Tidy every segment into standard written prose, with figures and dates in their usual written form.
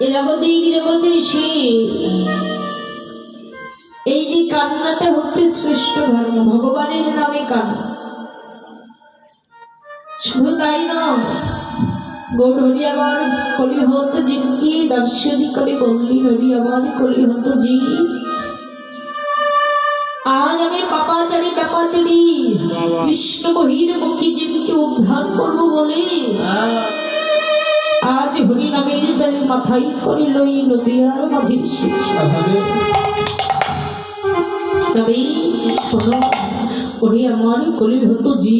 এ জগতেই জগতে সে এই যে কান্নাটা হচ্ছে শ্রেষ্ঠ ধর্ম, ভগবানের নামে কান্না। শুধু তাই নয়, গৌর হরি আমার কলি হত জীবকে দর্শনী করে বললি হরি আমার কলি হত জি। আজ আমি পাপাচারী ব্যাপাচারী কৃষ্ণ বহির মুখী জীবকে উদ্ধার করবো বলে আজ হরি নামের বেলে মাথায় করে লই নদিয়ার মাঝে এসেছি। তবে শোনো ওরে আমার কলি হতো জি,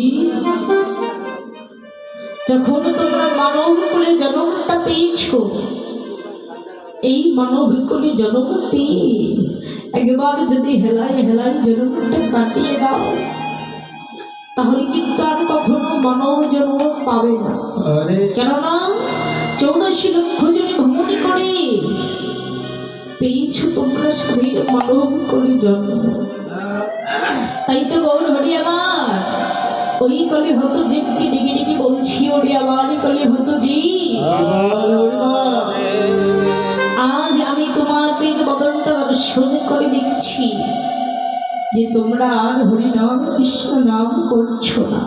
যখন তোমরা মানব কুলে জন্মটা পেয়েছ, এই মানব কুলে জন্ম পেয়ে একবার যদি হেলায় হেলায় জন্মটা কাটিয়ে দাও, তাহলে কিন্তু আর কখনো মানব জন্ম পাবে না। কেননা 84 লক্ষ জনে ভ্রমণ করে পেয়েছ তোমরা সবাই মানব কুলে জন্ম। তাই তো গৌর হরি আমার ওই কলি হতো জীবকে ডেকে ডেকে বলছি ওরে আমার কলি হতো জি, আজ আমি তোমাদের বদনটা দর্শন করে দেখছি যে তোমরা আর হরি নাম কৃষ্ণ নাম করছো না,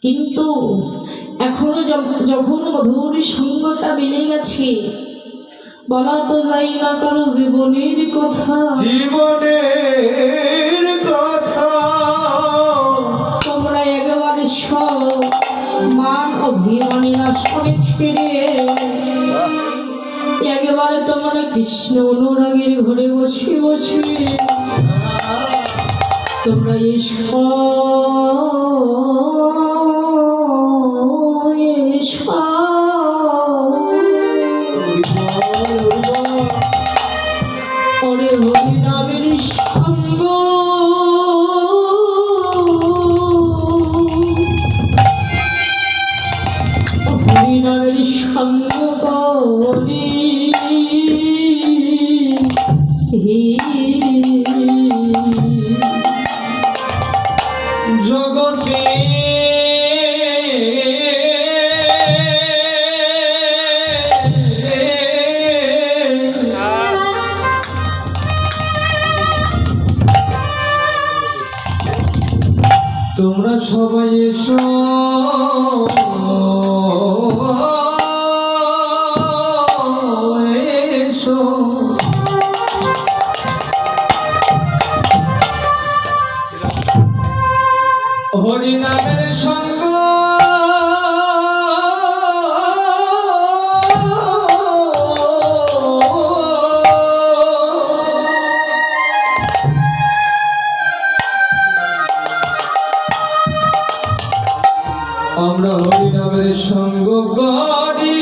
কিন্তু এখনো যখন মধুর সঙ্গটা মিলে গেছে, বলা তো যাই না কারো জীবনের কথা, জীবনের কথা তোমরা একবারে সব মান অভিমানী না সবে ছেড়ে একেবারে তোমরা কৃষ্ণ অনুরাগের ঘরে বসে বসে তোমরা এসো ওরে হরি নামের সঙ্গ, হরি নামের সঙ্গ করি জগতে তোমরা সবাই এসো এসো, হরি নামের সঙ্গ আমরা হরি নামের সঙ্গ করি,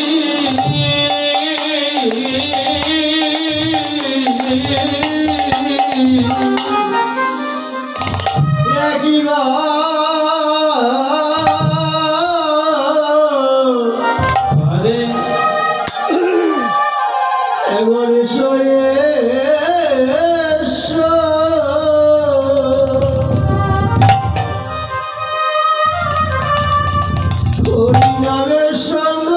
একবারে শোয়ে হরি নামের সঙ্গ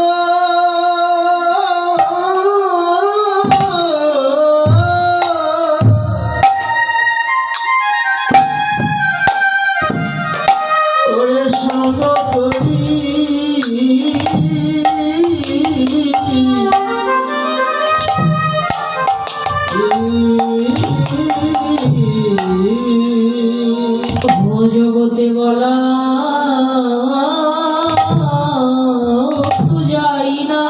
ওরে সঙ্গ করি, জগতে বলা তো যাই না,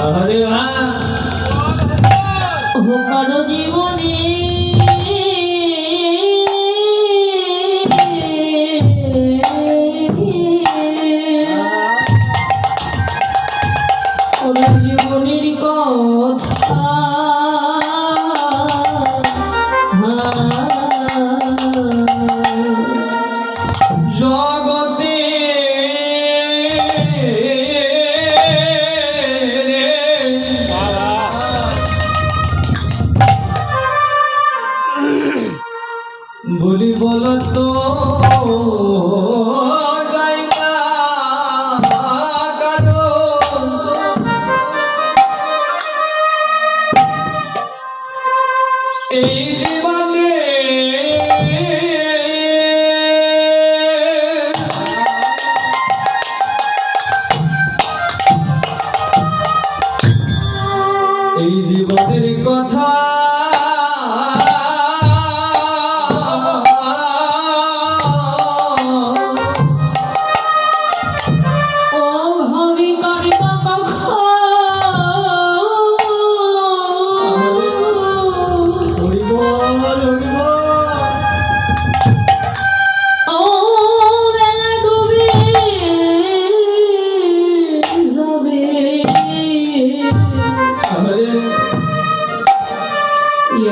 আরে কারো যে